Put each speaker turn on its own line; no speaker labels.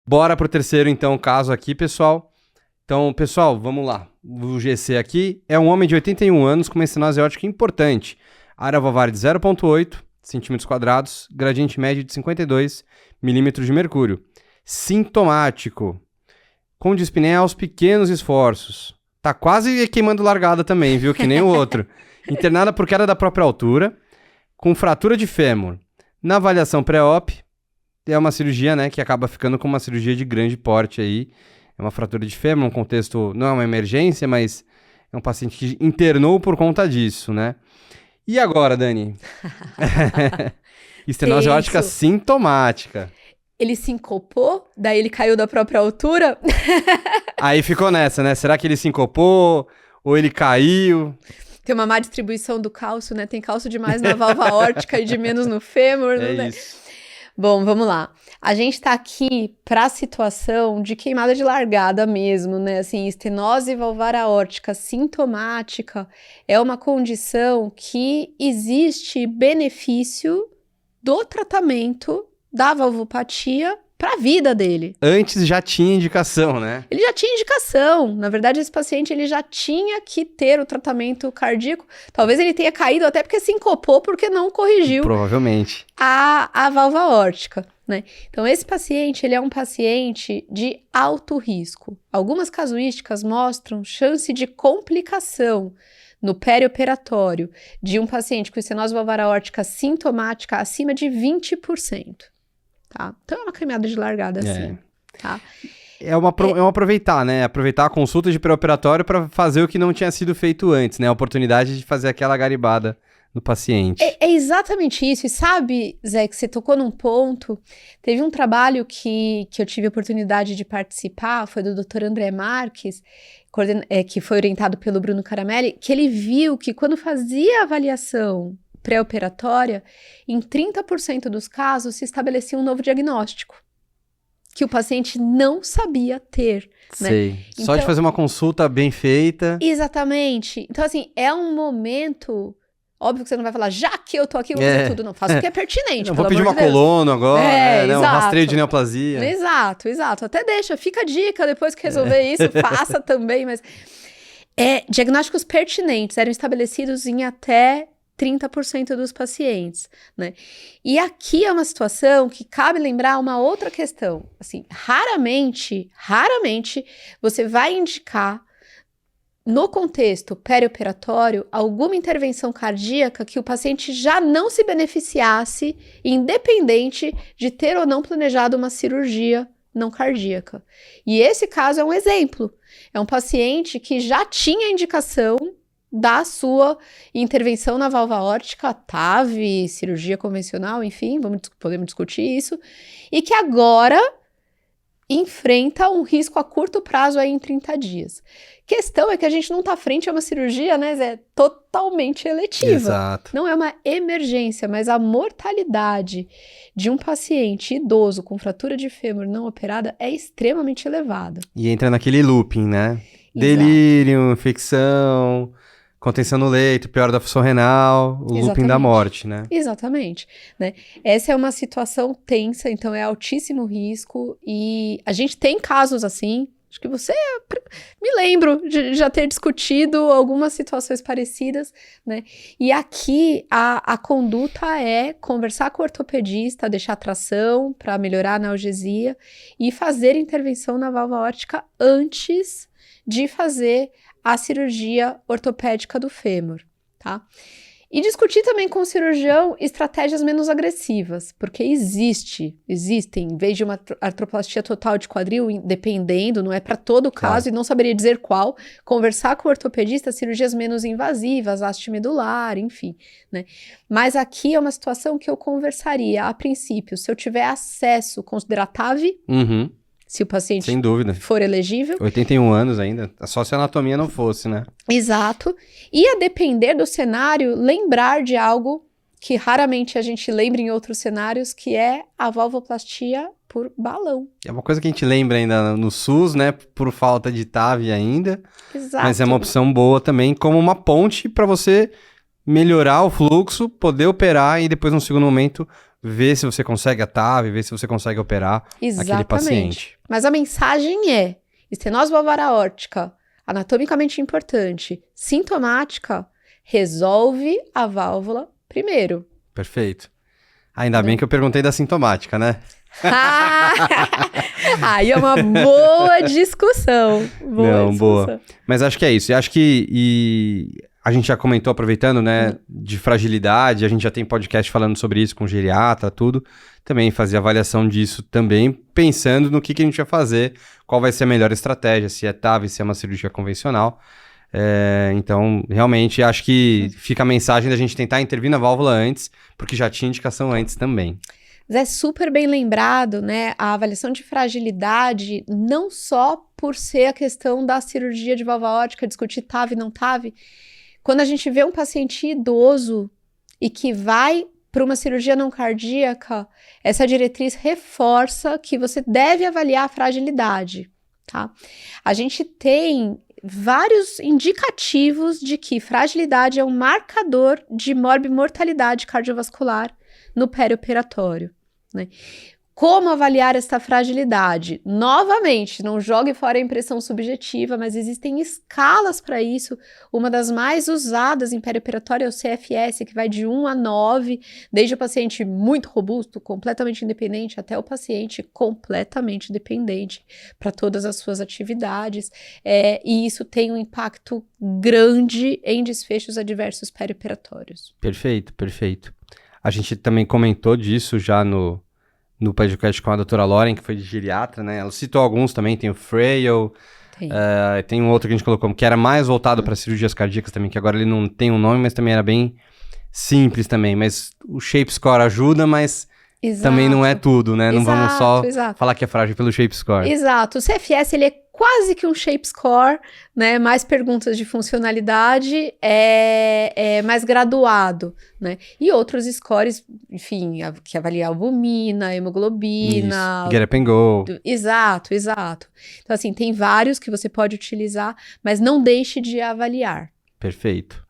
Bora pro terceiro, então, caso aqui, pessoal. Então, pessoal, vamos lá. O GC aqui é um homem de 81 anos com uma estenose aórtica importante. Área valvar de 0,8 centímetros quadrados, gradiente médio de 52 milímetros de mercúrio. Sintomático. Com dispneia aos pequenos esforços. Tá quase queimando largada também, viu? Que nem o outro. Internada por queda da própria altura, com fratura de fêmur. Na avaliação pré-op, é uma cirurgia, né, que acaba ficando com uma cirurgia de grande porte aí. É uma fratura de fêmur, um contexto, não é uma emergência, mas é um paciente que internou por conta disso, né? E agora, Dani? Estenose aórtica sintomática.
Ele sincopou, daí ele caiu da própria altura.
Aí ficou nessa, né? Será que ele sincopou ou ele caiu?
Tem uma má distribuição do cálcio, né? Tem cálcio demais na válvula aórtica e de menos no fêmur.
É isso.
Bom, vamos lá. A gente tá aqui para a situação de queimada de largada mesmo, né? Assim, estenose valvar aórtica sintomática é uma condição que existe benefício do tratamento da valvopatia para a vida dele.
Antes já tinha indicação, né?
Ele já tinha indicação. Na verdade, esse paciente ele já tinha que ter o tratamento cardíaco. Talvez ele tenha caído até porque sincopou, porque não corrigiu
Provavelmente.
a válvula aórtica, né? Então, esse paciente, ele é um paciente de alto risco. Algumas casuísticas mostram chance de complicação no perioperatório de um paciente com estenose valvar aórtica sintomática acima de 20%. Tá? Então, é uma caminhada de largada, assim. Tá?
É um aproveitar, né? Aproveitar a consulta de pré-operatório para fazer o que não tinha sido feito antes, né? A oportunidade de fazer aquela garibada no paciente.
É exatamente isso. E sabe, Zé, que você tocou num ponto. Teve um trabalho que eu tive a oportunidade de participar, foi do Dr. André Marques, que foi orientado pelo Bruno Caramelli, que ele viu que quando fazia a avaliação pré-operatória, em 30% dos casos se estabelecia um novo diagnóstico, que o paciente não sabia ter.
Sei.
Né?
Só
então,
de fazer uma consulta bem feita.
Exatamente. Então, assim, é um momento... Óbvio que você não vai falar, já que eu tô aqui, eu vou fazer tudo. Não, faço o que é pertinente,
não vou pedir uma colono agora, um rastreio de neoplasia.
Exato. Até deixa, fica a dica, depois que resolver isso, faça também, mas... diagnósticos pertinentes eram estabelecidos em até 30% dos pacientes, né? E aqui é uma situação que cabe lembrar uma outra questão. Assim, raramente você vai indicar no contexto perioperatório alguma intervenção cardíaca que o paciente já não se beneficiasse, independente de ter ou não planejado uma cirurgia não cardíaca. E esse caso é um exemplo. É um paciente que já tinha indicação da sua intervenção na válvula aórtica, TAV, cirurgia convencional, enfim, podemos discutir isso, e que agora enfrenta um risco a curto prazo aí em 30 dias. Questão é que a gente não está frente a uma cirurgia, né, Zé, totalmente eletiva.
Exato.
Não é uma emergência, mas a mortalidade de um paciente idoso com fratura de fêmur não operada é extremamente elevada.
E entra naquele looping, né? Exato. Delírio, infecção, contenção no leito, pior da função renal, o looping da morte, né?
Exatamente. Né? Essa é uma situação tensa, então é altíssimo risco e a gente tem casos assim, acho que você, me lembro de já ter discutido algumas situações parecidas, né? E aqui a conduta é conversar com o ortopedista, deixar tração para melhorar a analgesia e fazer intervenção na válvula aórtica antes de fazer a cirurgia ortopédica do fêmur, tá? E discutir também com o cirurgião estratégias menos agressivas, porque existem, em vez de uma artroplastia total de quadril, dependendo, não é para todo caso, e não saberia dizer qual, conversar com o ortopedista, cirurgias menos invasivas, haste medular, enfim, né? Mas aqui é uma situação que eu conversaria, a princípio, se eu tiver acesso, considerar TAV, se o paciente
sem dúvida
for elegível.
81 anos ainda, só se a anatomia não fosse, né?
Exato. E a depender do cenário, lembrar de algo que raramente a gente lembra em outros cenários, que é a valvoplastia por balão.
É uma coisa que a gente lembra ainda no SUS, né? Por falta de TAV ainda.
Exato.
Mas é uma opção boa também, como uma ponte para você melhorar o fluxo, poder operar e depois, num segundo momento, ver se você consegue a TAV, ver se você consegue operar aquele paciente.
Mas a mensagem é, estenose valvar aórtica, anatomicamente importante, sintomática, resolve a válvula primeiro.
Perfeito. Ainda bem que eu perguntei da sintomática, né?
Aí é uma boa discussão.
Boa. Mas acho que é isso. Eu acho que a gente já comentou, aproveitando, né, de fragilidade, a gente já tem podcast falando sobre isso com geriatra, tudo. Também fazer avaliação disso também, pensando no que a gente vai fazer, qual vai ser a melhor estratégia, se é TAV, se é uma cirurgia convencional. Então, realmente, acho que fica a mensagem da gente tentar intervir na válvula antes, porque já tinha indicação antes também.
Zé, super bem lembrado, né? A avaliação de fragilidade, não só por ser a questão da cirurgia de válvula aórtica, discutir TAV e não TAV. Quando a gente vê um paciente idoso e que vai para uma cirurgia não cardíaca, essa diretriz reforça que você deve avaliar a fragilidade, tá? A gente tem vários indicativos de que fragilidade é um marcador de morbimortalidade cardiovascular no perioperatório, né? Como avaliar esta fragilidade? Novamente, não jogue fora a impressão subjetiva, mas existem escalas para isso. Uma das mais usadas em perioperatório é o CFS, que vai de 1 a 9, desde o paciente muito robusto, completamente independente, até o paciente completamente dependente para todas as suas atividades. E isso tem um impacto grande em desfechos adversos perioperatórios.
Perfeito, perfeito. A gente também comentou disso já no podcast com a doutora Lauren, que foi de geriatra, né? Ela citou alguns também, tem o Frail, tem um outro que a gente colocou, que era mais voltado para cirurgias cardíacas também, que agora ele não tem um nome, mas também era bem simples também. Mas o Shape Score ajuda, mas também não é tudo, né? Não vamos só falar que é frágil pelo Shape Score.
Exato. O CFS, ele é quase que um Shape Score, né? Mais perguntas de funcionalidade, é mais graduado, né? E outros scores, enfim, que avalia a albumina, a hemoglobina.
Isso. Get up and go.
Exato. Então, assim, tem vários que você pode utilizar, mas não deixe de avaliar.
Perfeito.